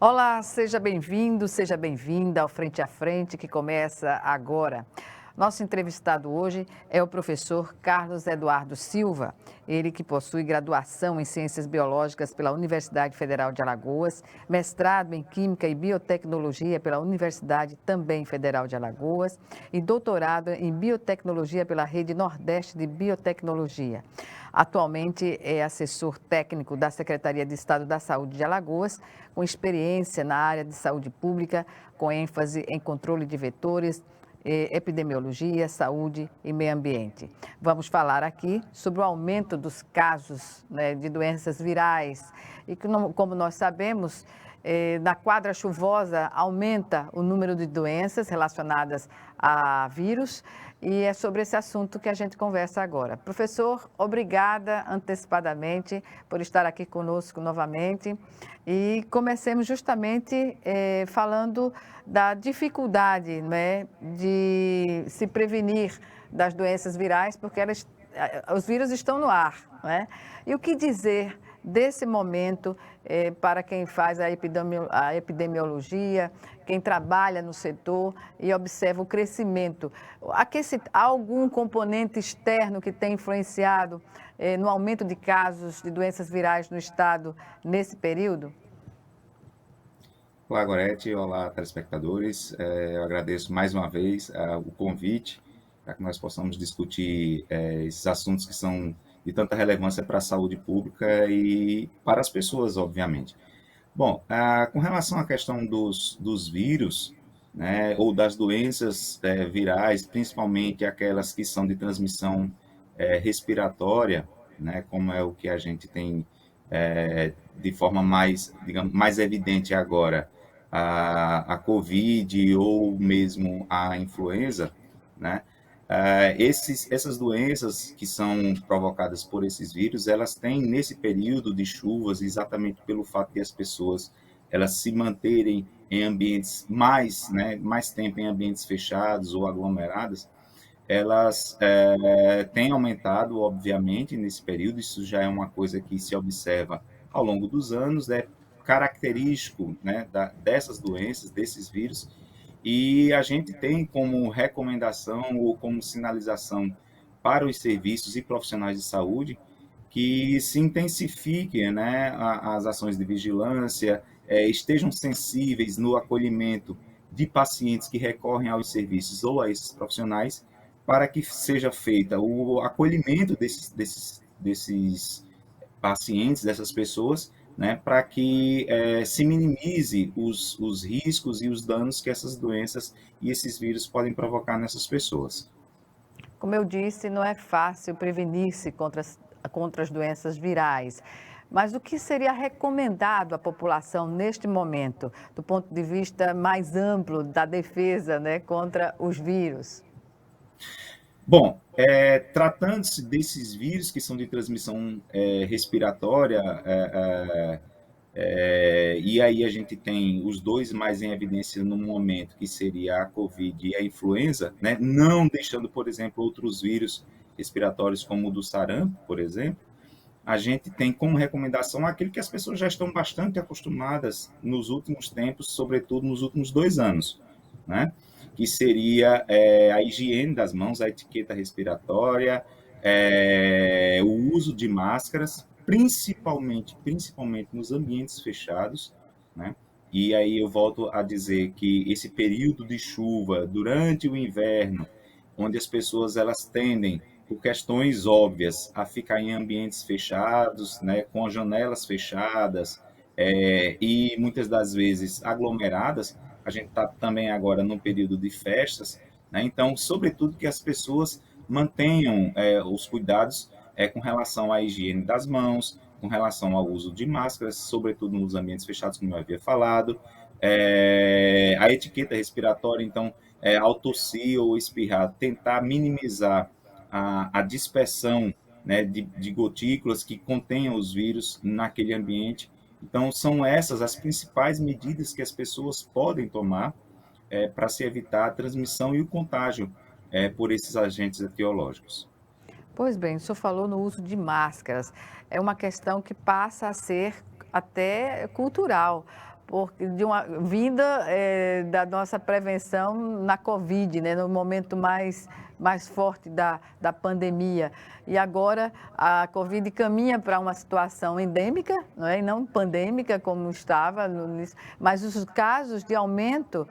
Olá, seja bem-vindo, seja bem-vinda ao Frente a Frente, que começa agora. Nosso entrevistado hoje é o professor Carlos Eduardo Silva, ele que possui graduação em Ciências Biológicas pela Universidade Federal de Alagoas, mestrado em Química e Biotecnologia pela Universidade também Federal de Alagoas e doutorado em Biotecnologia pela Rede Nordeste de Biotecnologia. Atualmente é assessor técnico da Secretaria de Estado da Saúde de Alagoas, com experiência na área de saúde pública, com ênfase em controle de vetores, epidemiologia, saúde e meio ambiente. Vamos falar aqui sobre o aumento dos casos, né, de doenças virais e que, como nós sabemos, na quadra chuvosa aumenta o número de doenças relacionadas a vírus e é sobre esse assunto que a gente conversa agora. Professor, obrigada antecipadamente por estar aqui conosco novamente e comecemos justamente falando da dificuldade, né, de se prevenir das doenças virais, porque os vírus estão no ar, né? E o que dizer desse momento para quem faz a epidemiologia, quem trabalha no setor e observa o crescimento? Há algum componente externo que tem influenciado no aumento de casos de doenças virais no estado nesse período? Olá, Gorete. Olá, telespectadores. Eu agradeço mais uma vez o convite para que nós possamos discutir esses assuntos que são de tanta relevância para a saúde pública e para as pessoas, obviamente. Bom, com relação à questão dos vírus, né, ou das doenças virais, principalmente aquelas que são de transmissão respiratória, né, como é o que a gente tem de forma mais, digamos, mais evidente agora, a Covid ou mesmo a influenza, né? Essas doenças que são provocadas por esses vírus, elas têm nesse período de chuvas, exatamente pelo fato de as pessoas elas se manterem em ambientes mais tempo em ambientes fechados ou aglomerados, elas têm aumentado, obviamente, nesse período. Isso já é uma coisa que se observa ao longo dos anos, é característico, né, dessas doenças, desses vírus, e a gente tem como recomendação ou como sinalização para os serviços e profissionais de saúde que se intensifiquem, né, as ações de vigilância, estejam sensíveis no acolhimento de pacientes que recorrem aos serviços ou a esses profissionais, para que seja feita o acolhimento desses pacientes, dessas pessoas, né, para que se minimize os riscos e os danos que essas doenças e esses vírus podem provocar nessas pessoas. Como eu disse, não é fácil prevenir-se contra as doenças virais. Mas o que seria recomendado à população neste momento, do ponto de vista mais amplo da defesa, né, contra os vírus? Bom, tratando-se desses vírus que são de transmissão respiratória, e aí a gente tem os dois mais em evidência no momento, que seria a Covid e a influenza, né? Não deixando, por exemplo, outros vírus respiratórios como o do sarampo, por exemplo, a gente tem como recomendação aquilo que as pessoas já estão bastante acostumadas nos últimos tempos, sobretudo nos últimos 2 anos, né? Que seria a higiene das mãos, a etiqueta respiratória, o uso de máscaras, principalmente nos ambientes fechados, né? E aí eu volto a dizer que esse período de chuva durante o inverno, onde as pessoas elas tendem por questões óbvias, a ficar em ambientes fechados, né, com as janelas fechadas, e muitas das vezes aglomeradas. A gente está também agora num período de festas, né, então, sobretudo, que as pessoas mantenham os cuidados com relação à higiene das mãos, com relação ao uso de máscaras, sobretudo nos ambientes fechados, como eu havia falado, a etiqueta respiratória, então, ao tossir ou espirrar, tentar minimizar a dispersão, né, de gotículas que contenham os vírus naquele ambiente. Então, são essas as principais medidas que as pessoas podem tomar para se evitar a transmissão e o contágio por esses agentes etiológicos. Pois bem, o senhor falou no uso de máscaras. É uma questão que passa a ser até cultural, porque de uma vinda da nossa prevenção na Covid, né, no momento mais forte da pandemia. E agora a Covid caminha para uma situação endêmica, não é? E não pandêmica como estava, mas os casos de aumento,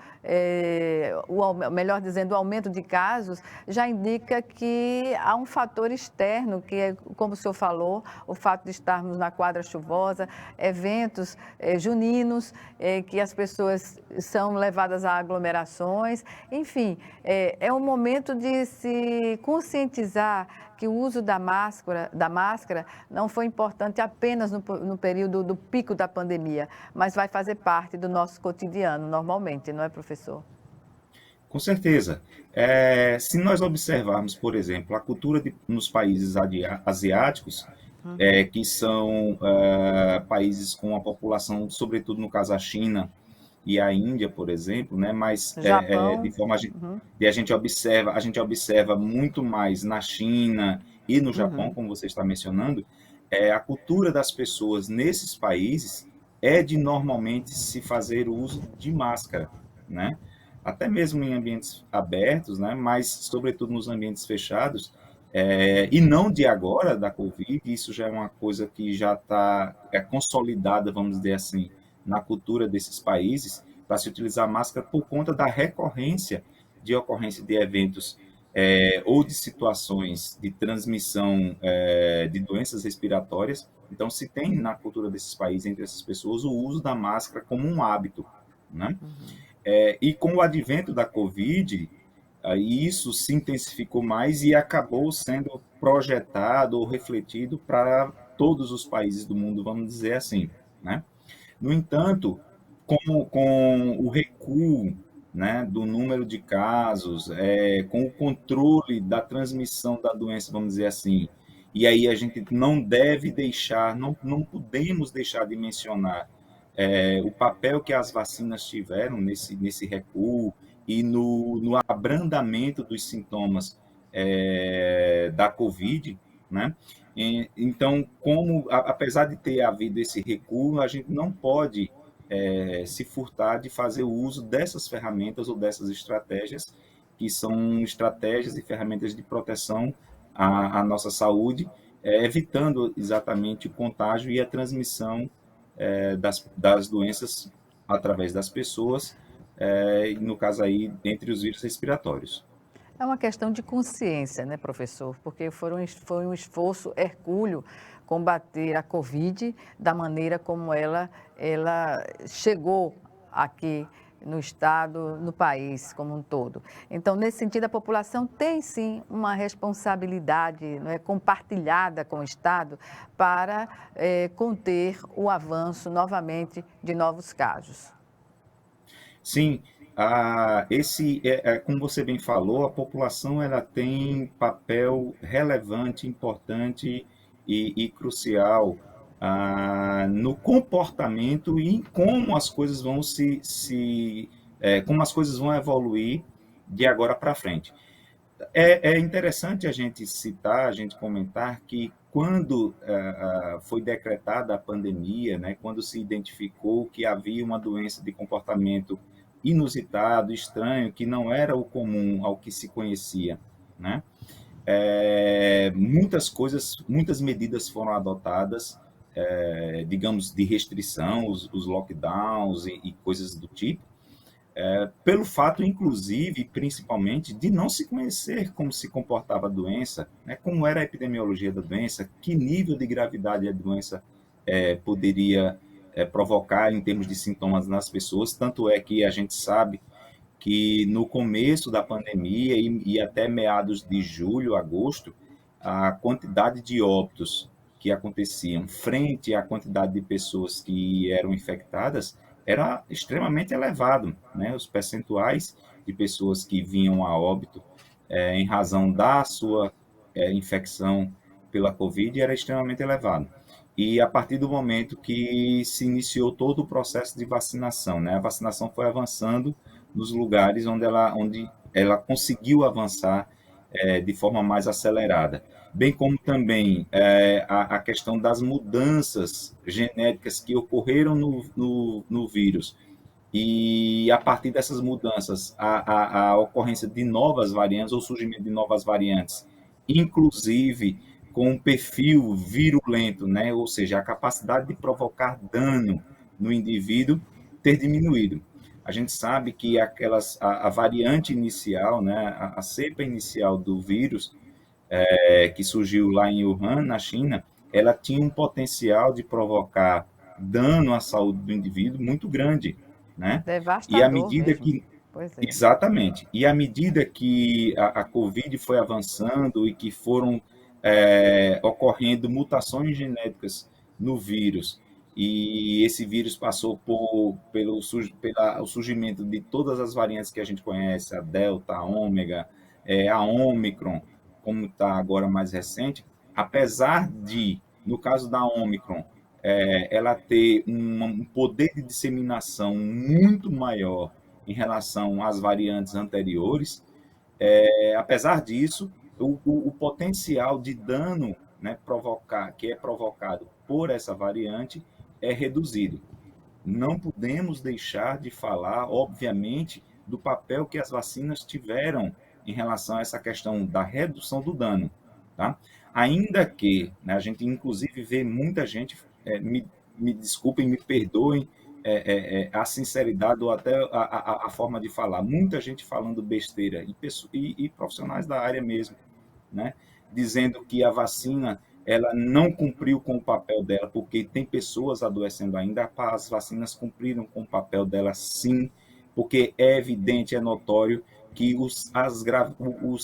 melhor dizendo, o aumento de casos já indica que há um fator externo, que é, como o senhor falou, o fato de estarmos na quadra chuvosa, eventos juninos, que as pessoas são levadas a aglomerações, enfim, é um momento de se conscientizar que o uso da máscara não foi importante apenas no período do pico da pandemia, mas vai fazer parte do nosso cotidiano normalmente, não é, professor? Com certeza. Se nós observarmos, por exemplo, a cultura nos países asiáticos, que são países com a população, sobretudo no caso a China e a Índia, por exemplo, né? Mas de Japão. forma a gente observa muito mais na China e no Japão, como você está mencionando, a cultura das pessoas nesses países é de normalmente se fazer uso de máscara, né? Até mesmo em ambientes abertos, né? Mas sobretudo nos ambientes fechados, e não de agora, da Covid, isso já é uma coisa que já está consolidada, vamos dizer assim, na cultura desses países, para se utilizar máscara por conta da recorrência de ocorrência de eventos ou de situações de transmissão de doenças respiratórias. Então, se tem na cultura desses países, entre essas pessoas, o uso da máscara como um hábito, né? E com o advento da Covid, isso se intensificou mais e acabou sendo projetado ou refletido para todos os países do mundo, vamos dizer assim, né? No entanto, com o recuo, né, do número de casos, com o controle da transmissão da doença, vamos dizer assim, e aí a gente não deve deixar, não podemos deixar de mencionar o papel que as vacinas tiveram nesse recuo e no abrandamento dos sintomas da Covid, né? Então, apesar de ter havido esse recuo, a gente não pode se furtar de fazer o uso dessas ferramentas ou dessas estratégias, que são estratégias e ferramentas de proteção à nossa saúde, evitando exatamente o contágio e a transmissão das doenças através das pessoas, no caso aí, entre os vírus respiratórios. É uma questão de consciência, né, professor? Porque foi um esforço hercúleo combater a Covid da maneira como ela chegou aqui no Estado, no país como um todo. Então, nesse sentido, a população tem sim uma responsabilidade, não é, compartilhada com o Estado para conter o avanço novamente de novos casos. Sim, como você bem falou, a população ela tem papel relevante, importante e crucial no comportamento e em como as coisas vão como as coisas vão evoluir de agora para frente. É interessante a gente citar, a gente comentar que quando foi decretada a pandemia, né, quando se identificou que havia uma doença de comportamento inusitado, estranho, que não era o comum ao que se conhecia, né? Muitas medidas foram adotadas, digamos, de restrição, os lockdowns e coisas do tipo, pelo fato, inclusive, principalmente, de não se conhecer como se comportava a doença, né, como era a epidemiologia da doença, que nível de gravidade a doença poderia provocar em termos de sintomas nas pessoas. Tanto é que a gente sabe que no começo da pandemia e até meados de julho, agosto, a quantidade de óbitos que aconteciam frente à quantidade de pessoas que eram infectadas era extremamente elevado, né? Os percentuais de pessoas que vinham a óbito em razão da sua infecção pela Covid era extremamente elevado. E a partir do momento que se iniciou todo o processo de vacinação, né? A vacinação foi avançando nos lugares onde ela conseguiu avançar de forma mais acelerada. bem como também a questão das mudanças genéticas que ocorreram no vírus. E a partir dessas mudanças, a ocorrência de novas variantes ou surgimento de novas variantes, inclusive com um perfil virulento, né? Ou seja, a capacidade de provocar dano no indivíduo ter diminuído. A gente sabe que a variante inicial, né? A cepa inicial do vírus, que surgiu lá em Wuhan, na China, ela tinha um potencial de provocar dano à saúde do indivíduo muito grande, né? E à Devastador medida mesmo. que Pois é. Exatamente. E à medida que a Covid foi avançando e que foram ocorrendo mutações genéticas no vírus, e esse vírus passou pelo surgimento de todas as variantes que a gente conhece, a Delta, a Ômega, a Ômicron, como está agora mais recente, apesar de, no caso da Ômicron, ela ter um poder de disseminação muito maior em relação às variantes anteriores, apesar disso, o potencial de dano, né, que é provocado por essa variante é reduzido. Não podemos deixar de falar, obviamente, do papel que as vacinas tiveram em relação a essa questão da redução do dano. Tá? Ainda que, né, a gente inclusive vê muita gente, me desculpem, me perdoem a sinceridade ou até a forma de falar, muita gente falando besteira e profissionais da área mesmo, né? Dizendo que a vacina ela não cumpriu com o papel dela, porque tem pessoas adoecendo ainda. As vacinas cumpriram com o papel dela, sim, porque é evidente, é notório que os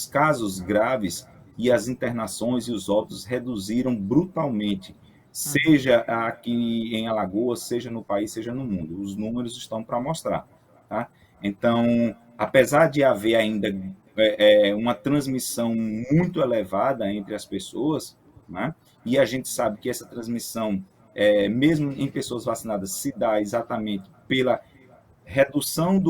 casos graves e as internações e os óbitos reduziram brutalmente, Uhum. seja aqui em Alagoas, seja no país, seja no mundo. Os números estão para mostrar. Tá? Então, apesar de haver ainda uma transmissão muito elevada entre as pessoas, né? E a gente sabe que essa transmissão, mesmo em pessoas vacinadas, se dá exatamente pela redução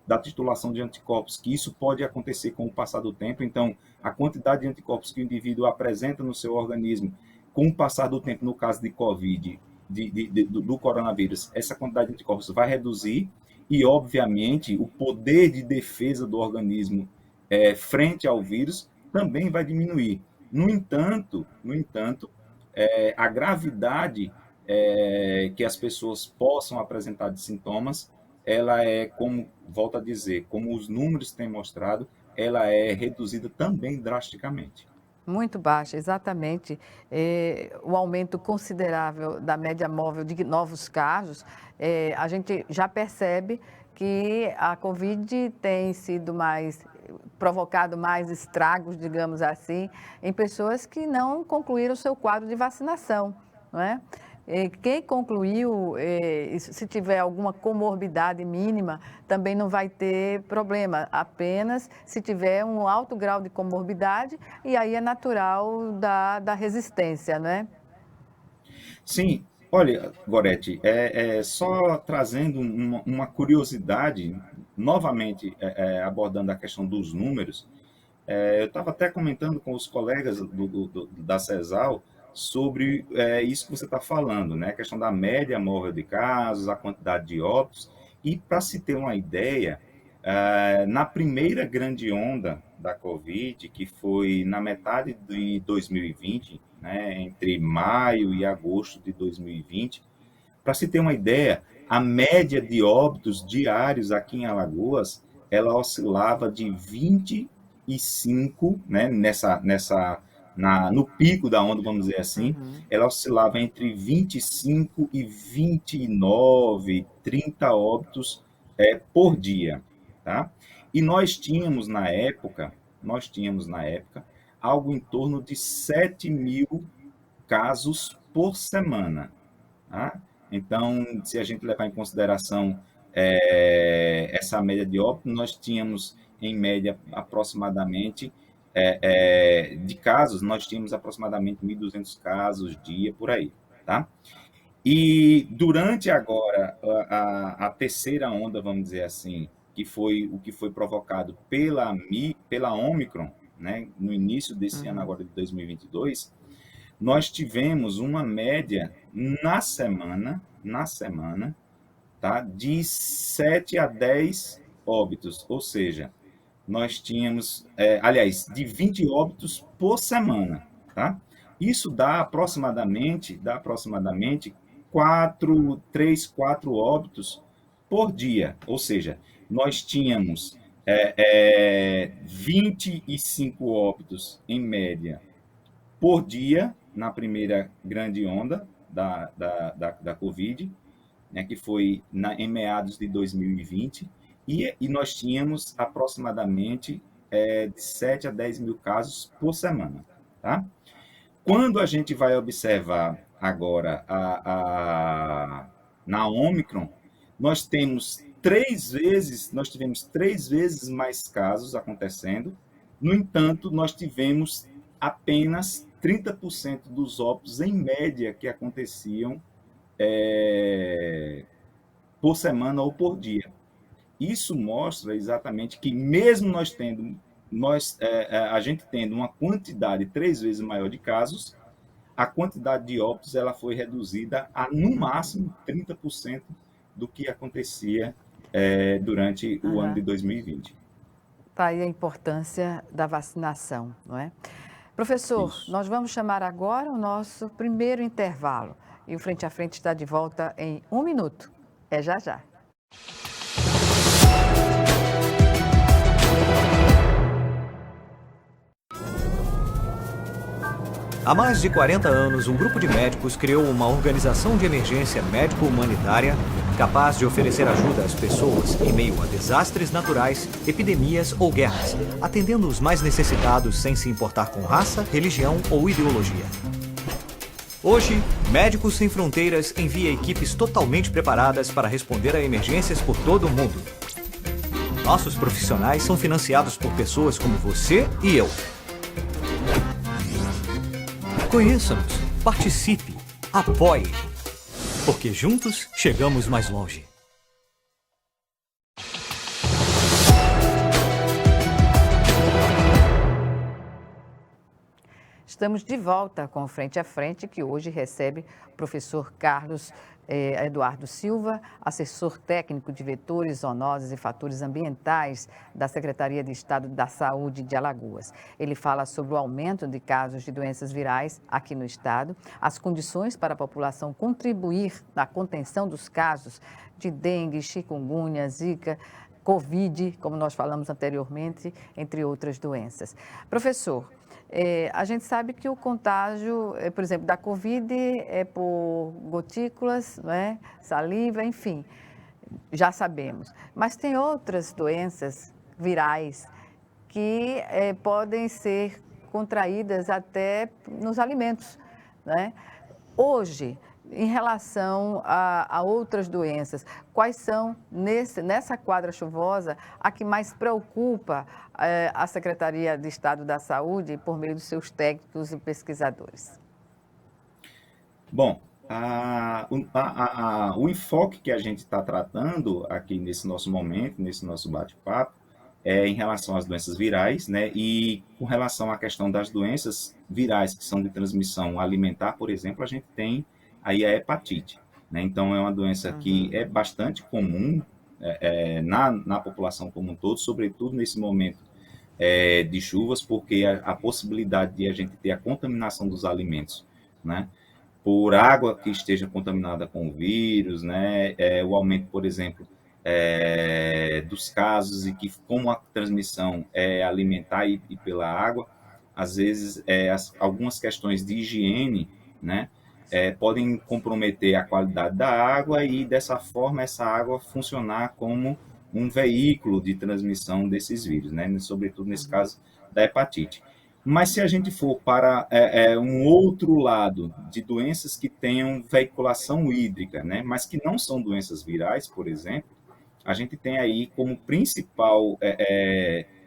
da titulação de anticorpos, que isso pode acontecer com o passar do tempo. Então, a quantidade de anticorpos que o indivíduo apresenta no seu organismo, com o passar do tempo, no caso de Covid, do coronavírus, essa quantidade de anticorpos vai reduzir e, obviamente, o poder de defesa do organismo frente ao vírus também vai diminuir. No entanto, a gravidade que as pessoas possam apresentar de sintomas, ela como, volto a dizer, como os números têm mostrado, ela é reduzida também drasticamente. Muito baixa, exatamente. O aumento considerável da média móvel de novos casos, a gente já percebe que a Covid tem sido provocado mais estragos, digamos assim, em pessoas que não concluíram o seu quadro de vacinação, não é? Quem concluiu, se tiver alguma comorbidade mínima, também não vai ter problema, apenas se tiver um alto grau de comorbidade, e aí é natural da resistência, não é? Sim, olha, Gorete, só trazendo uma curiosidade, novamente abordando a questão dos números. Eu estava até comentando com os colegas da CESAL sobre isso que você está falando, né? A questão da média móvel de casos, a quantidade de óbitos. E para se ter uma ideia, na primeira grande onda da Covid, que foi na metade de 2020, né, entre maio e agosto de 2020, para se ter uma ideia, a média de óbitos diários aqui em Alagoas, ela oscilava de 25, né, no pico da onda, vamos dizer assim, Uhum. ela oscilava entre 25 e 29, 30 óbitos por dia, tá? E nós tínhamos na época algo em torno de 7.000 casos por semana. Tá? Então, se a gente levar em consideração essa média de óbito, nós tínhamos, em média, aproximadamente, de casos, nós tínhamos aproximadamente 1.200 casos dia, por aí. Tá? E durante agora a terceira onda, vamos dizer assim, que foi o que foi provocado pela Omicron, né, no início desse ano agora de 2022, nós tivemos uma média na semana, tá, de 7 a 10 óbitos, ou seja, nós tínhamos, aliás, de 20 óbitos por semana, tá? Isso dá aproximadamente 4 óbitos por dia, ou seja, nós tínhamos 25 óbitos em média por dia na primeira grande onda da Covid, né, que foi em meados de 2020, e nós tínhamos aproximadamente de 7 a 10 mil casos por semana. Tá? Quando a gente vai observar agora na Omicron, nós tivemos 3 vezes mais casos acontecendo, no entanto, nós tivemos apenas 30% dos óbitos, em média, que aconteciam por semana ou por dia. Isso mostra exatamente que, mesmo a gente tendo uma quantidade 3 vezes maior de casos, a quantidade de óbitos ela foi reduzida a, no máximo, 30% do que acontecia durante o ano de 2020. Está aí a importância da vacinação, não é? Professor, nós vamos chamar agora o nosso primeiro intervalo. E o Frente a Frente está de volta em 1 minuto. É já já. Há mais de 40 anos, um grupo de médicos criou uma organização de emergência médico-humanitária capaz de oferecer ajuda às pessoas em meio a desastres naturais, epidemias ou guerras, atendendo os mais necessitados sem se importar com raça, religião ou ideologia. Hoje, Médicos Sem Fronteiras envia equipes totalmente preparadas para responder a emergências por todo o mundo. Nossos profissionais são financiados por pessoas como você e eu. Conheça-nos, participe, apoie, porque juntos chegamos mais longe. Estamos de volta com o Frente a Frente, que hoje recebe o professor Carlos Eduardo Silva, assessor técnico de vetores, zoonoses e fatores ambientais da Secretaria de Estado da Saúde de Alagoas. Ele fala sobre o aumento de casos de doenças virais aqui no estado, as condições para a população contribuir na contenção dos casos de dengue, chikungunya, zika, Covid, como nós falamos anteriormente, entre outras doenças. Professor, a gente sabe que o contágio, por exemplo, da Covid é por gotículas, não é? Saliva, enfim, já sabemos. Mas tem outras doenças virais que podem ser contraídas até nos alimentos, né? Hoje, em relação a outras doenças, quais são, nessa quadra chuvosa, a que mais preocupa a Secretaria de Estado da Saúde por meio dos seus técnicos e pesquisadores? Bom, o enfoque que a gente está tratando aqui nesse nosso momento, nesse nosso bate-papo, é em relação às doenças virais, né? E com relação à questão das doenças virais que são de transmissão alimentar, por exemplo, a gente tem aí a hepatite, né? Então, é uma doença que é bastante comum na população como um todo, sobretudo nesse momento de chuvas, porque a possibilidade de a gente ter a contaminação dos alimentos, né, por água que esteja contaminada com o vírus, né, o aumento, por exemplo, dos casos, e que como a transmissão é alimentar e pela água, às vezes algumas questões de higiene, né, podem comprometer a qualidade da água e, dessa forma, essa água funcionar como um veículo de transmissão desses vírus, né? Sobretudo nesse caso da hepatite. Mas se a gente for para um outro lado de doenças que tenham veiculação hídrica, né, mas que não são doenças virais, por exemplo, a gente tem aí como principal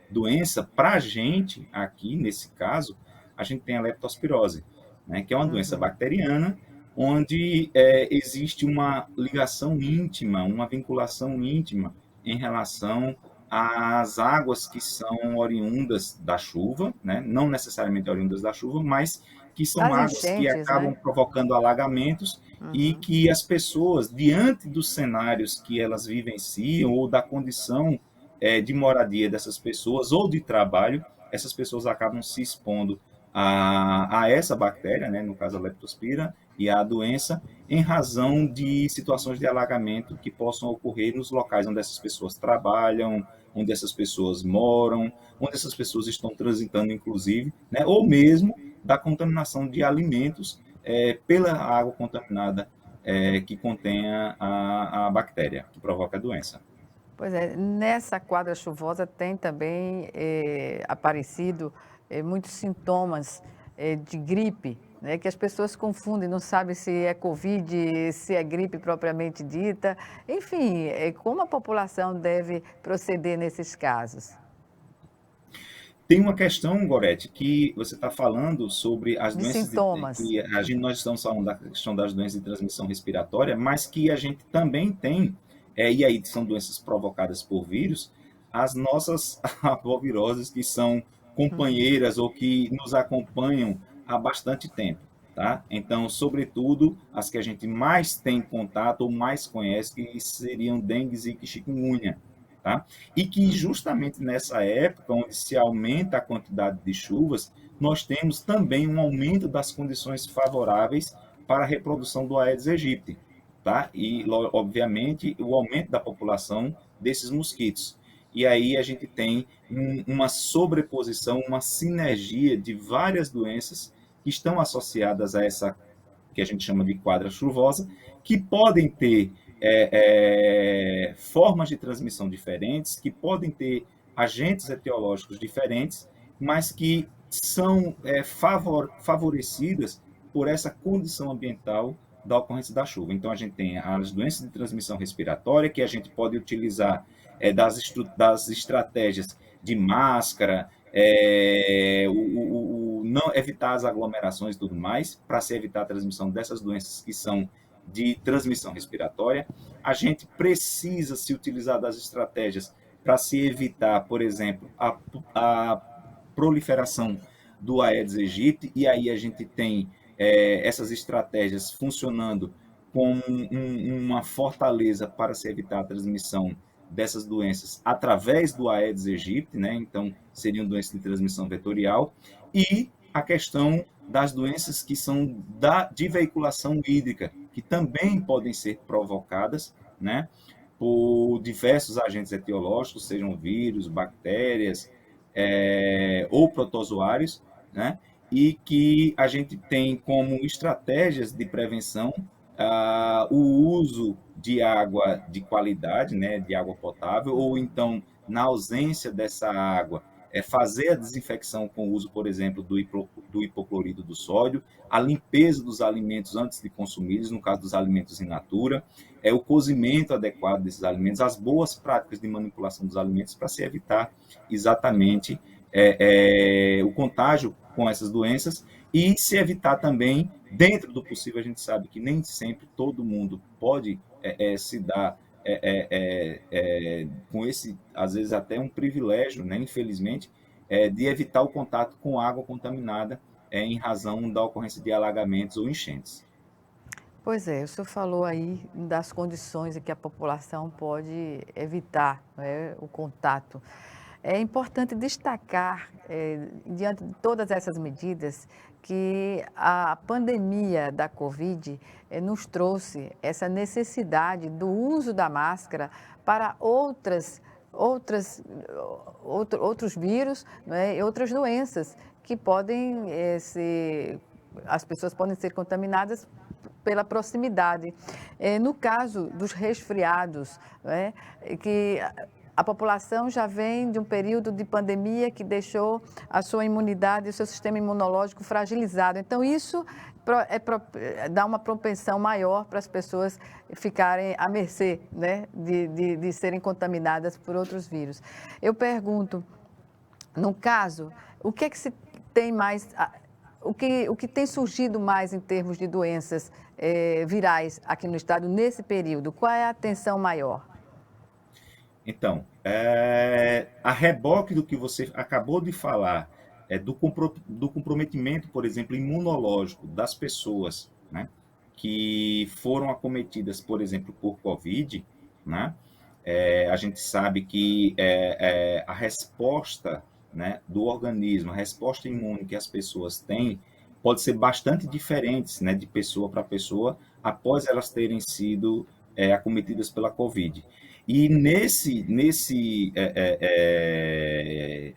doença para a gente, aqui nesse caso, a gente tem a leptospirose, né, que é uma doença bacteriana, onde existe uma ligação íntima, uma vinculação íntima em relação as águas que são oriundas da chuva, né? Não necessariamente oriundas da chuva, mas que são As águas que enchentes, né? acabam provocando alagamentos e Uhum. que as pessoas, diante dos cenários que elas vivenciam ou da condição de moradia dessas pessoas ou de trabalho, essas pessoas acabam se expondo a essa bactéria, né? No caso a leptospira, e a doença, em razão de situações de alagamento que possam ocorrer nos locais onde essas pessoas trabalham, onde essas pessoas moram, onde essas pessoas estão transitando, inclusive, né? Ou mesmo da contaminação de alimentos pela água contaminada que contenha a bactéria que provoca a doença. Pois é, nessa quadra chuvosa tem também aparecido muitos sintomas de gripe, né, que as pessoas confundem, não sabem se é Covid, se é gripe propriamente dita. Enfim, como a população deve proceder nesses casos? Tem uma questão, Gorete, que você está falando sobre as De doenças sintomas. que nós estamos falando da questão das doenças de transmissão respiratória, mas que a gente também tem, e aí são doenças provocadas por vírus, as nossas arboviroses que são companheiras ou que nos acompanham há bastante tempo, tá? Então, sobretudo, as que a gente mais tem contato ou mais conhece, que seriam dengue, zika e chikungunya, tá? E que justamente nessa época, onde se aumenta a quantidade de chuvas, nós temos também um aumento das condições favoráveis para a reprodução do Aedes aegypti, tá? E, obviamente, o aumento da população desses mosquitos. E aí a gente tem uma sobreposição, uma sinergia de várias doenças que estão associadas a essa que a gente chama de quadra chuvosa, que podem ter formas de transmissão diferentes, que podem ter agentes etiológicos diferentes, mas que são favorecidas por essa condição ambiental da ocorrência da chuva. Então, a gente tem as doenças de transmissão respiratória, que a gente pode utilizar das estratégias de máscara, não evitar as aglomerações e tudo mais, para se evitar a transmissão dessas doenças que são de transmissão respiratória. A gente precisa se utilizar das estratégias para se evitar, por exemplo, a proliferação do Aedes aegypti, e aí a gente tem essas estratégias funcionando como uma fortaleza para se evitar a transmissão dessas doenças através do Aedes aegypti, né? Então, seriam doenças de transmissão vetorial, e a questão das doenças que são de veiculação hídrica, que também podem ser provocadas, né, por diversos agentes etiológicos, sejam vírus, bactérias ou protozoários, né, e que a gente tem como estratégias de prevenção o uso de água de qualidade, né, de água potável, ou então, na ausência dessa água, fazer a desinfecção com o uso, por exemplo, do hipoclorito do sódio, a limpeza dos alimentos antes de consumi-los, no caso dos alimentos in natura, o cozimento adequado desses alimentos, as boas práticas de manipulação dos alimentos para se evitar exatamente o contágio com essas doenças e se evitar também, dentro do possível, a gente sabe que nem sempre todo mundo pode se dar com esse, às vezes até um privilégio, né, infelizmente, de evitar o contato com água contaminada em razão da ocorrência de alagamentos ou enchentes. Pois é, o senhor falou aí das condições em que a população pode evitar, né, o contato. É importante destacar, diante de todas essas medidas, que a pandemia da Covid nos trouxe essa necessidade do uso da máscara para outros vírus, né, e outras doenças que podem as pessoas podem ser contaminadas pela proximidade. No caso dos resfriados, né, que a população já vem de um período de pandemia que deixou a sua imunidade, o seu sistema imunológico fragilizado. Então, isso dá uma propensão maior para as pessoas ficarem à mercê, né, de serem contaminadas por outros vírus. Eu pergunto, no caso, o que é que se tem mais, o que tem surgido mais em termos de doenças virais aqui no estado nesse período? Qual é a atenção maior? Então, A reboque do que você acabou de falar, do comprometimento, por exemplo, imunológico das pessoas, né, que foram acometidas, por exemplo, por Covid, né, a gente sabe que a resposta, né, do organismo, a resposta imune que as pessoas têm, pode ser bastante diferente, né, de pessoa para pessoa, após elas terem sido acometidas pela Covid. E nesse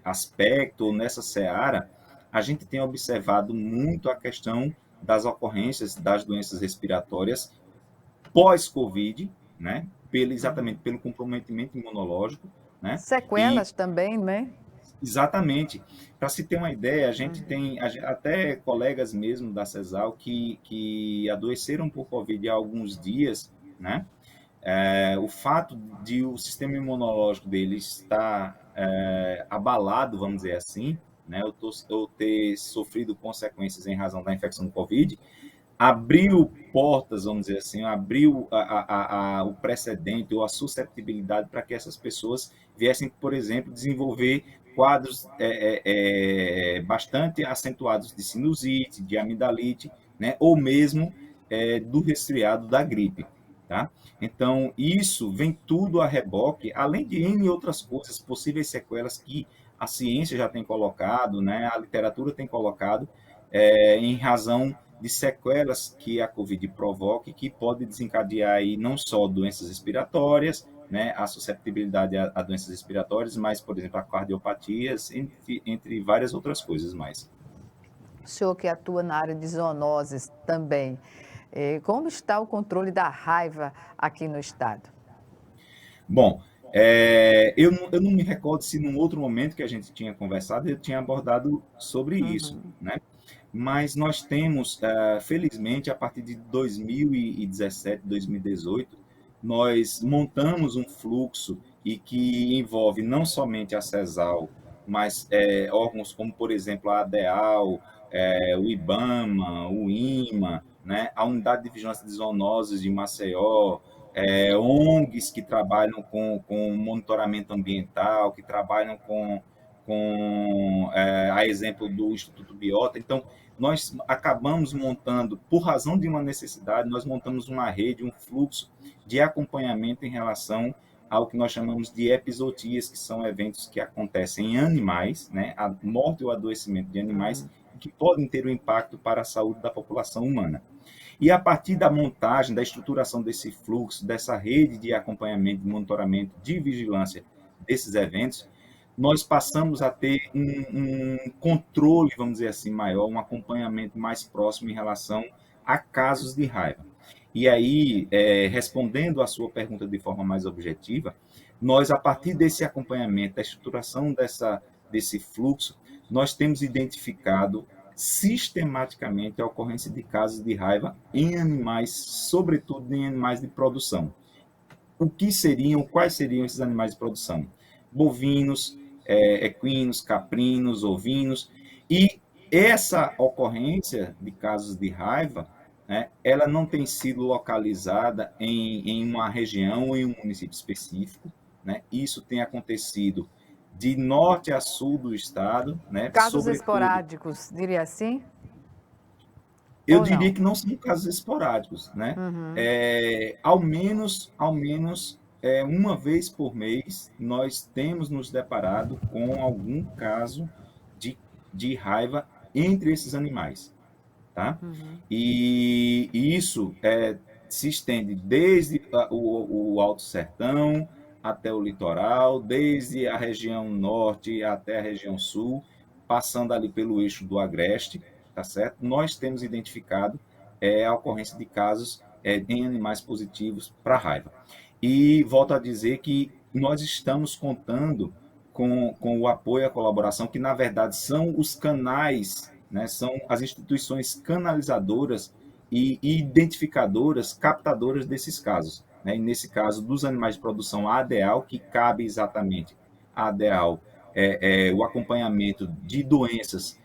aspecto, nessa seara, a gente tem observado muito a questão das ocorrências das doenças respiratórias pós-Covid, né? Exatamente pelo comprometimento imunológico, né? E Sequelas também, né? exatamente. Para se ter uma ideia, a gente tem até colegas mesmo da CESAL que adoeceram por Covid há alguns dias, né? O fato de o sistema imunológico dele estar abalado, vamos dizer assim, né? Eu ter sofrido consequências em razão da infecção do Covid, abriu portas, vamos dizer assim, abriu o precedente ou a susceptibilidade para que essas pessoas viessem, por exemplo, desenvolver quadros bastante acentuados de sinusite, de amidalite, né? Ou mesmo do resfriado da gripe. Tá? Então, isso vem tudo a reboque, além de N outras coisas, possíveis sequelas que a ciência já tem colocado, né? A literatura tem colocado, em razão de sequelas que a Covid provoca e que pode desencadear aí não só doenças respiratórias, né, a susceptibilidade a doenças respiratórias, mas, por exemplo, a cardiopatias, entre várias outras coisas mais. O senhor que atua na área de zoonoses também, como está o controle da raiva aqui no estado? Bom, eu não me recordo se num outro momento que a gente tinha conversado, eu tinha abordado sobre isso, né? Mas nós temos, felizmente, a partir de 2017, 2018, nós montamos um fluxo e que envolve não somente a CESAL, mas órgãos como, por exemplo, a ADEAL, o IBAMA, o INMA, né, a Unidade de Vigilância de Zoonoses de Maceió, ONGs que trabalham com monitoramento ambiental, que trabalham a exemplo do Instituto Biota. Então, nós acabamos montando, por razão de uma necessidade, nós montamos uma rede, um fluxo de acompanhamento em relação ao que nós chamamos de epizootias, que são eventos que acontecem em animais, né, a morte ou adoecimento de animais, que podem ter um impacto para a saúde da população humana. E a partir da montagem, da estruturação desse fluxo, dessa rede de acompanhamento, de monitoramento, de vigilância desses eventos, nós passamos a ter um controle, vamos dizer assim, maior, um acompanhamento mais próximo em relação a casos de raiva. E aí, respondendo à sua pergunta de forma mais objetiva, nós, a partir desse acompanhamento, da estruturação desse fluxo, nós temos identificado sistematicamente a ocorrência de casos de raiva em animais, sobretudo em animais de produção. Quais seriam esses animais de produção? Bovinos, equinos, caprinos, ovinos, e essa ocorrência de casos de raiva, né, ela não tem sido localizada em uma região ou em um município específico, né? Isso tem acontecido de norte a sul do estado, né? Casos esporádicos, diria assim? Eu diria que não são casos esporádicos, né? Ao menos uma vez por mês, nós temos nos deparado com algum caso de raiva entre esses animais, tá? E isso se estende desde o Alto Sertão até o litoral, desde a região norte até a região sul, passando ali pelo eixo do Agreste, tá certo? Nós temos identificado a ocorrência de casos em animais positivos para raiva. E volto a dizer que nós estamos contando com o apoio e a colaboração, que na verdade são os canais, né, são as instituições canalizadoras e identificadoras, captadoras desses casos. Né? E nesse caso, dos animais de produção, a ADEAL, que cabe exatamente a ADEAL, o acompanhamento de doenças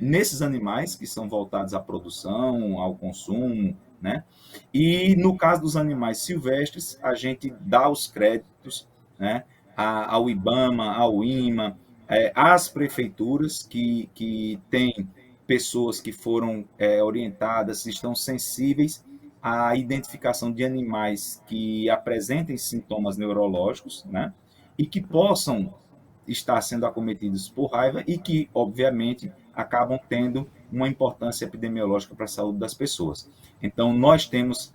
nesses animais que são voltados à produção, ao consumo, né? E no caso dos animais silvestres, a gente dá os créditos né, ao IBAMA, ao IMA, às prefeituras que têm pessoas que foram orientadas, estão sensíveis à identificação de animais que apresentem sintomas neurológicos, né, e que possam estar sendo acometidos por raiva e que, obviamente, acabam tendo uma importância epidemiológica para a saúde das pessoas. Então, nós temos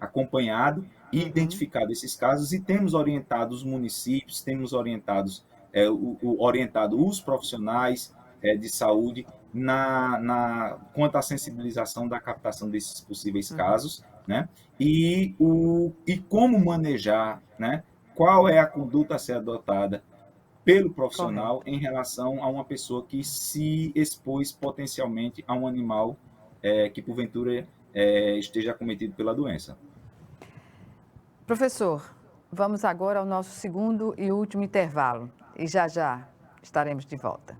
acompanhado e identificado esses casos e temos orientado os municípios, temos orientado os profissionais de saúde quanto à sensibilização da captação desses possíveis casos, né? E como manejar, né? Qual é a conduta a ser adotada pelo profissional em relação a uma pessoa que se expôs potencialmente a um animal que, porventura, esteja acometido pela doença. Professor, vamos agora ao nosso segundo e último intervalo. E já estaremos de volta.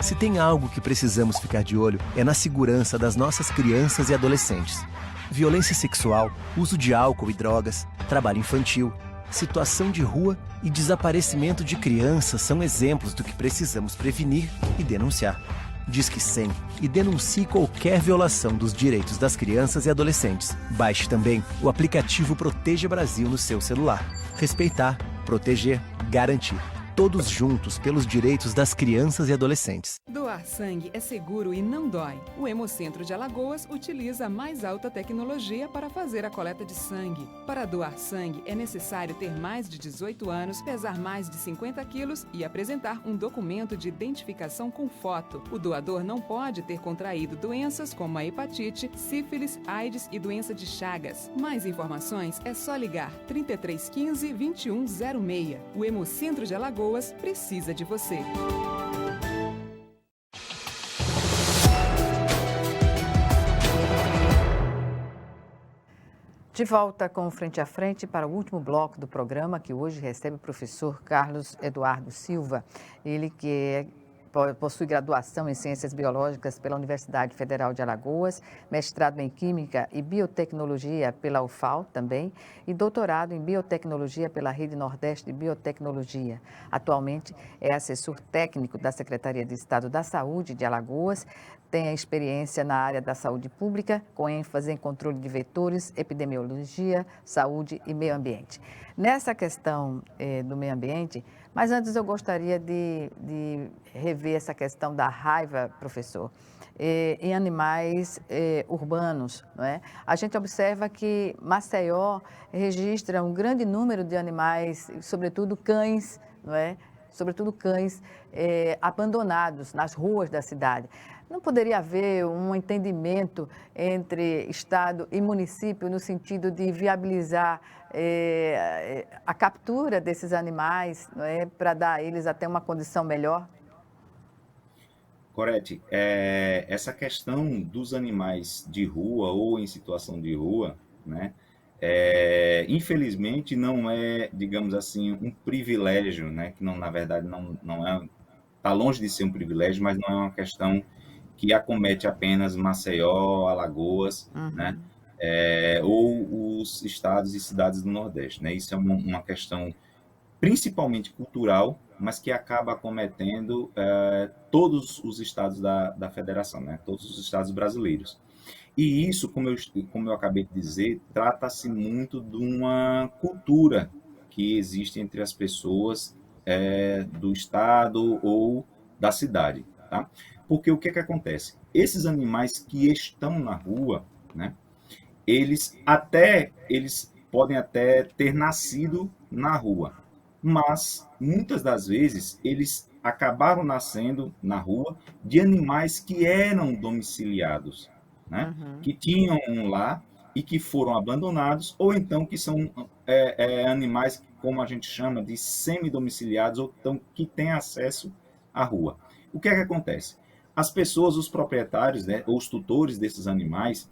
Se tem algo que precisamos ficar de olho, é na segurança das nossas crianças e adolescentes. Violência sexual, uso de álcool e drogas, trabalho infantil, situação de rua e desaparecimento de crianças são exemplos do que precisamos prevenir e denunciar. Disque 100 e denuncie qualquer violação dos direitos das crianças e adolescentes. Baixe também o aplicativo Proteja Brasil no seu celular. Respeitar, proteger, garantir. Todos juntos pelos direitos das crianças e adolescentes. Doar sangue é seguro e não dói. O Hemocentro de Alagoas utiliza a mais alta tecnologia para fazer a coleta de sangue. Para doar sangue, é necessário ter mais de 18 anos, pesar mais de 50 quilos e apresentar um documento de identificação com foto. O doador não pode ter contraído doenças como a hepatite, sífilis, AIDS e doença de Chagas. Mais informações é só ligar 3315 2106. O Hemocentro de Alagoas precisa de você. De volta com Frente a Frente para o último bloco do programa, que hoje recebe o professor Carlos Eduardo Silva, ele que possui graduação em Ciências Biológicas pela Universidade Federal de Alagoas, mestrado em Química e Biotecnologia pela UFAL também e doutorado em Biotecnologia pela Rede Nordeste de Biotecnologia. Atualmente é assessor técnico da Secretaria de Estado da Saúde de Alagoas, tem a experiência na área da saúde pública, com ênfase em controle de vetores, epidemiologia, saúde e meio ambiente. Nessa questão do meio ambiente, mas antes eu gostaria de rever essa questão da raiva, professor, em animais urbanos, não é? A gente observa que Maceió registra um grande número de animais, sobretudo cães, não é? Sobretudo cães abandonados nas ruas da cidade. Não poderia haver um entendimento entre Estado e município no sentido de viabilizar a captura desses animais, não é, para dar a eles até uma condição melhor? Corete, essa questão dos animais de rua ou em situação de rua, né, infelizmente não é, digamos assim, um privilégio, né, que não, na verdade não é, está longe de ser um privilégio, mas não é uma questão que acomete apenas Maceió, Alagoas, né, ou os estados e cidades do Nordeste, né? Isso é uma questão principalmente cultural, mas que acaba acometendo todos os estados da federação, né? Todos os estados brasileiros. E isso, como eu acabei de dizer, trata-se muito de uma cultura que existe entre as pessoas do estado ou da cidade, tá? Porque o que acontece? Esses animais que estão na rua, né, eles podem até ter nascido na rua, mas muitas das vezes eles acabaram nascendo na rua de animais que eram domiciliados, né, que tinham um lar e que foram abandonados, ou então que são animais, como a gente chama, de semi-domiciliados, ou então que têm acesso à rua. O que acontece? As pessoas, os proprietários, né, ou os tutores desses animais,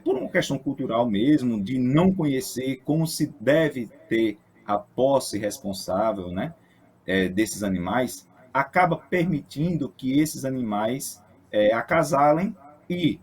por uma questão cultural mesmo, de não conhecer como se deve ter a posse responsável, né, desses animais, acaba permitindo que esses animais acasalem e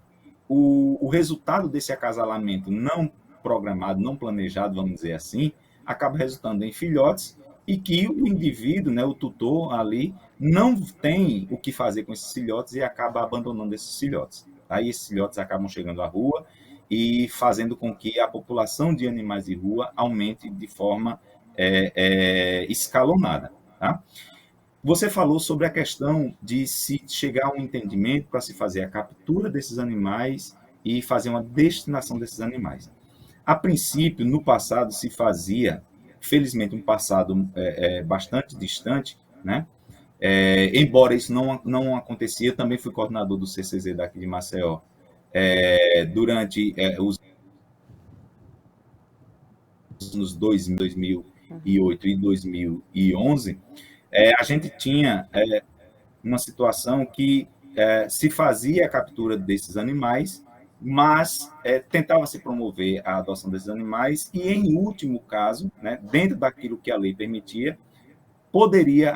o resultado desse acasalamento não programado, não planejado, vamos dizer assim, acaba resultando em filhotes e que o indivíduo, né, o tutor ali, não tem o que fazer com esses filhotes e acaba abandonando esses filhotes. Aí esses filhotes acabam chegando à rua e fazendo com que a população de animais de rua aumente de forma escalonada. Tá? Você falou sobre a questão de se chegar a um entendimento para se fazer a captura desses animais e fazer uma destinação desses animais. A princípio, no passado, se fazia, felizmente, um passado bastante distante, né? Embora isso não acontecia, eu também fui coordenador do CCZ daqui de Maceió durante os anos 2008 e 2011, a gente tinha uma situação que se fazia a captura desses animais, mas tentava se promover a adoção desses animais e, em último caso, né, dentro daquilo que a lei permitia, poderia,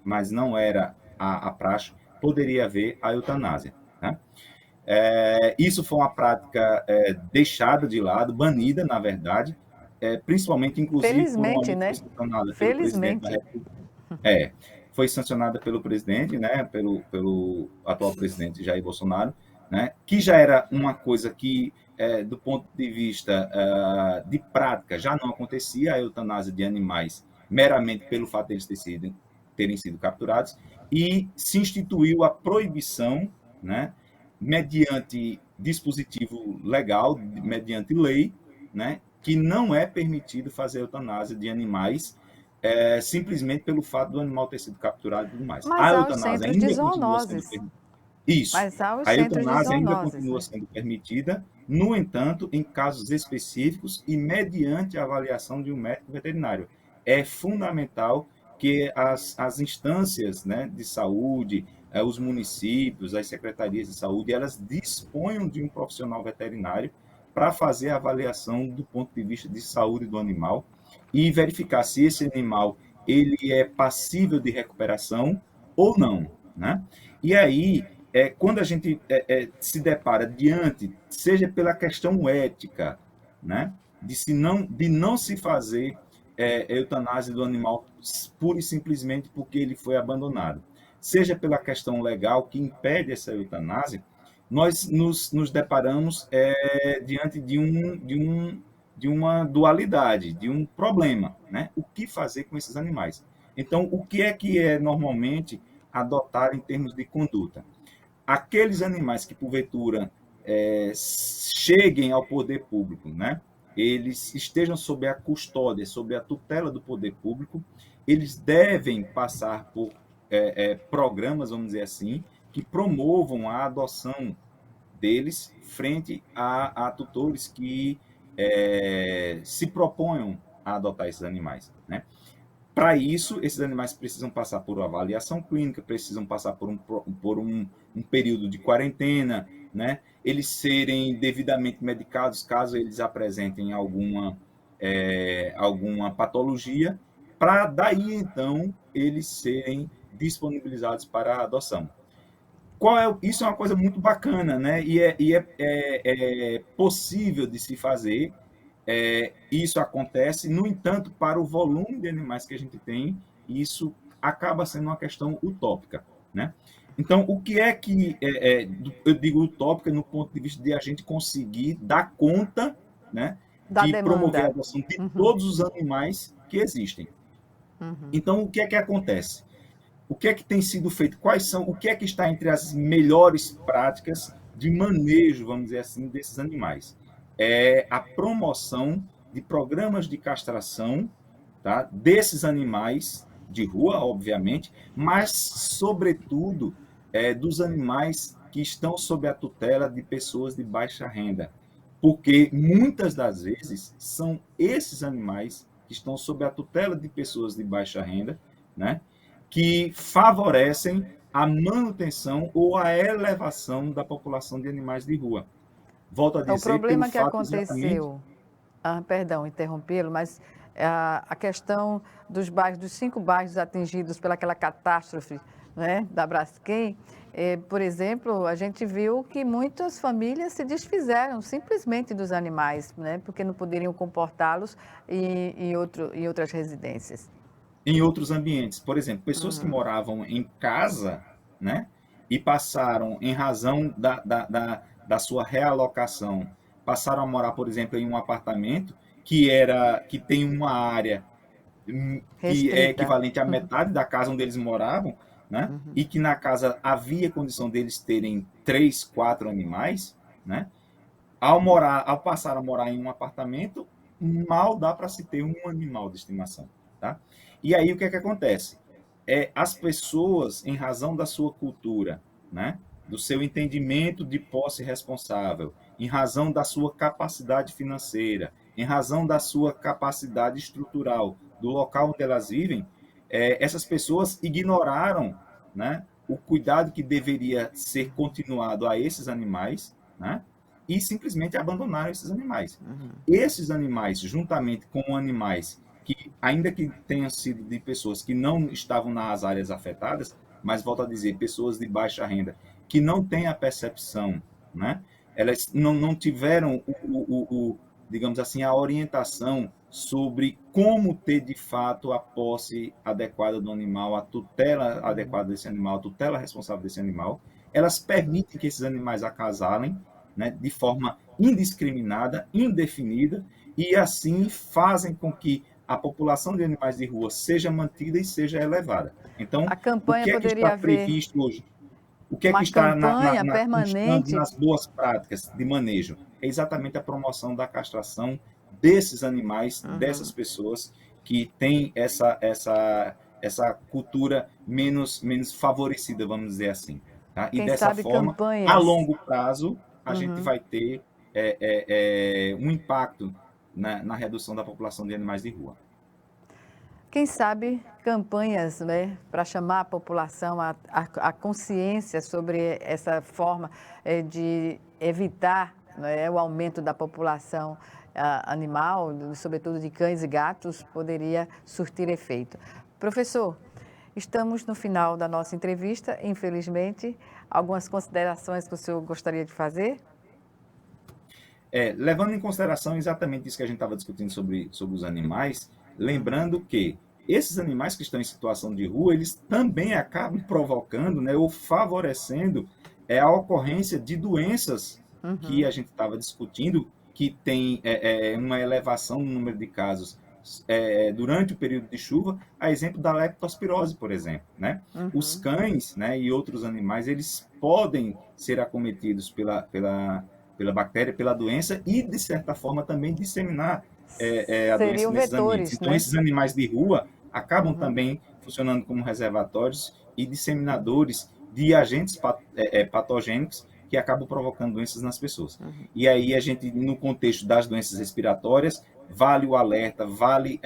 mas não era a praxe, poderia haver a eutanásia. Né? Isso foi uma prática deixada de lado, banida, na verdade, principalmente, inclusive, felizmente, né? Felizmente. Foi sancionada pelo presidente, né, pelo atual presidente Jair Bolsonaro, né, que já era uma coisa que, do ponto de vista de prática, já não acontecia a eutanásia de animais meramente pelo fato de eles terem sido capturados, e se instituiu a proibição, né, mediante dispositivo legal, mediante lei, né, que não é permitido fazer eutanásia de animais simplesmente pelo fato do animal ter sido capturado e tudo mais. Mas há os centros de zoonoses. Isso. Mas há os A centros de eutanásia ainda zoonoses, continua né? sendo permitida, no entanto, em casos específicos e mediante a avaliação de um médico veterinário. É fundamental que as instâncias, né, de saúde, os municípios, as secretarias de saúde, elas disponham de um profissional veterinário para fazer a avaliação do ponto de vista de saúde do animal e verificar se esse animal ele é passível de recuperação ou não, né? E aí, quando a gente se depara diante, seja pela questão ética, né, de não se fazer eutanásia do animal pura e simplesmente porque ele foi abandonado, seja pela questão legal que impede essa eutanásia, nós nos deparamos diante de uma dualidade, de um problema, né? O que fazer com esses animais? Então, o que é normalmente adotar em termos de conduta? Aqueles animais que, porventura, cheguem ao poder público, né? Eles estejam sob a custódia, sob a tutela do poder público, eles devem passar por programas, vamos dizer assim, que promovam a adoção deles frente a tutores que se proponham a adotar esses animais, né? Para isso, esses animais precisam passar por uma avaliação clínica, precisam passar por um período de quarentena, né? Eles serem devidamente medicados caso eles apresentem alguma patologia, para daí, então, eles serem disponibilizados para a adoção. Isso é uma coisa muito bacana, né? E é possível de se fazer. Isso acontece, no entanto, para o volume de animais que a gente tem, isso acaba sendo uma questão utópica, né? Então, o que eu digo utópica no ponto de vista de a gente conseguir dar conta, né, de promover a adoção de todos os animais que existem. Então, o que acontece? O que tem sido feito? O que está entre as melhores práticas de manejo, vamos dizer assim, desses animais? É a promoção de programas de castração, tá, desses animais de rua, obviamente, mas, sobretudo, dos animais que estão sob a tutela de pessoas de baixa renda. Porque, muitas das vezes, são esses animais que estão sob a tutela de pessoas de baixa renda, né, que favorecem a manutenção ou a elevação da população de animais de rua. Volto a dizer, o problema que aconteceu, perdão, interrompê-lo, mas a questão dos bairros, dos 5 bairros atingidos pelaquela catástrofe, né, da Braskem, por exemplo, a gente viu que muitas famílias se desfizeram simplesmente dos animais, né, porque não poderiam comportá-los em outras residências. Em outros ambientes. Por exemplo, pessoas que moravam em casa, né, e passaram, em razão da sua realocação, passaram a morar, por exemplo, em um apartamento que tem uma área que é Restrita. equivalente à metade da casa onde eles moravam, né? E que na casa havia condição deles terem 3, 4 animais, né? Ao passar a morar em um apartamento, mal dá para se ter um animal de estimação, tá? E aí o que é que acontece? As pessoas, em razão da sua cultura, né? Do seu entendimento de posse responsável, em razão da sua capacidade financeira, em razão da sua capacidade estrutural, do local onde elas vivem, essas pessoas ignoraram, né, o cuidado que deveria ser continuado a esses animais, né, e simplesmente abandonaram esses animais. Esses animais, juntamente com animais que, ainda que tenham sido de pessoas que não estavam nas áreas afetadas, mas, volto a dizer, pessoas de baixa renda, que não têm a percepção, né, elas não tiveram digamos assim, a orientação sobre como ter, de fato, a posse adequada do animal, a tutela adequada desse animal, a tutela responsável desse animal, elas permitem que esses animais acasalem, né, de forma indiscriminada, indefinida, e assim fazem com que a população de animais de rua seja mantida e seja elevada. Então, A campanha o que é que poderia está haver previsto hoje? O que é que uma está campanha constando permanente. nas boas práticas de manejo? É exatamente a promoção da castração desses animais, dessas pessoas que têm essa cultura menos favorecida, vamos dizer assim. Tá? E Quem dessa sabe forma, a campanhas. longo prazo, a gente vai ter um impacto na redução da população de animais de rua. Quem sabe campanhas, né, para chamar a população a consciência sobre essa forma de evitar, né, o aumento da população animal, sobretudo de cães e gatos, poderia surtir efeito. Professor, estamos no final da nossa entrevista, infelizmente. Algumas considerações que o senhor gostaria de fazer? Levando em consideração exatamente isso que a gente estava discutindo sobre os animais, lembrando que esses animais que estão em situação de rua, eles também acabam provocando, né, ou favorecendo a ocorrência de doenças que a gente estava discutindo, que tem uma elevação no número de casos durante o período de chuva, a exemplo da leptospirose, por exemplo, né? Os cães, né, e outros animais, eles podem ser acometidos pela bactéria, pela doença e, de certa forma, também disseminar a doença Seriam nesses ambientes. vetores, Então, né? esses animais de rua acabam também funcionando como reservatórios e disseminadores de agentes patogênicos que acabam provocando doenças nas pessoas. E aí a gente, no contexto das doenças respiratórias, vale o alerta, vale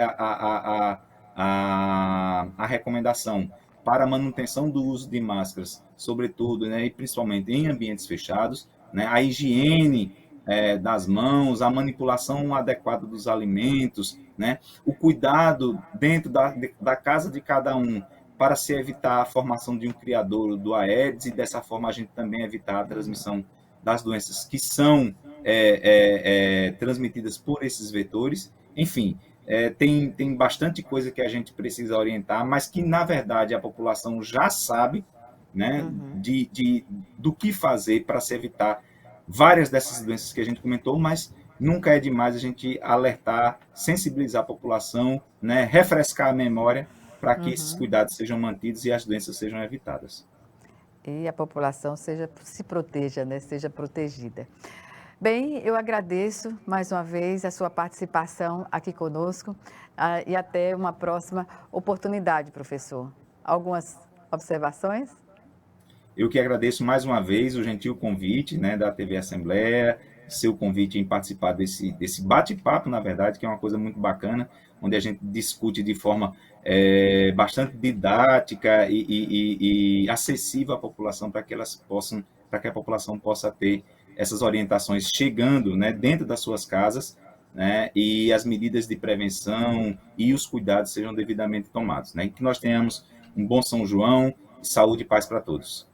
a recomendação para a manutenção do uso de máscaras, sobretudo, né, e principalmente em ambientes fechados, né, a higiene das mãos, a manipulação adequada dos alimentos, né, o cuidado dentro da casa de cada um para se evitar a formação de um criador do Aedes e dessa forma a gente também evitar a transmissão das doenças que são transmitidas por esses vetores. Enfim, tem bastante coisa que a gente precisa orientar, mas que, na verdade, a população já sabe, né, do que fazer para se evitar várias dessas doenças que a gente comentou, mas nunca é demais a gente alertar, sensibilizar a população, né, refrescar a memória para que esses cuidados sejam mantidos e as doenças sejam evitadas. E a população se proteja, né, seja protegida. Bem, eu agradeço mais uma vez a sua participação aqui conosco e até uma próxima oportunidade, professor. Algumas observações? Eu que agradeço mais uma vez o gentil convite, né, da TV Assembleia, seu convite em participar desse bate-papo, na verdade, que é uma coisa muito bacana, onde a gente discute de forma bastante didática e acessível à população para que a população possa ter essas orientações chegando, né, dentro das suas casas né, e as medidas de prevenção e os cuidados sejam devidamente tomados, né, e que nós tenhamos um bom São João, saúde e paz para todos.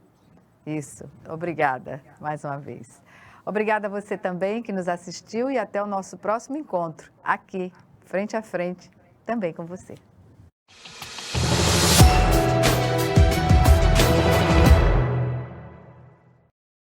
Isso, obrigada mais uma vez. Obrigada a você também que nos assistiu e até o nosso próximo encontro, aqui, frente a frente, também com você.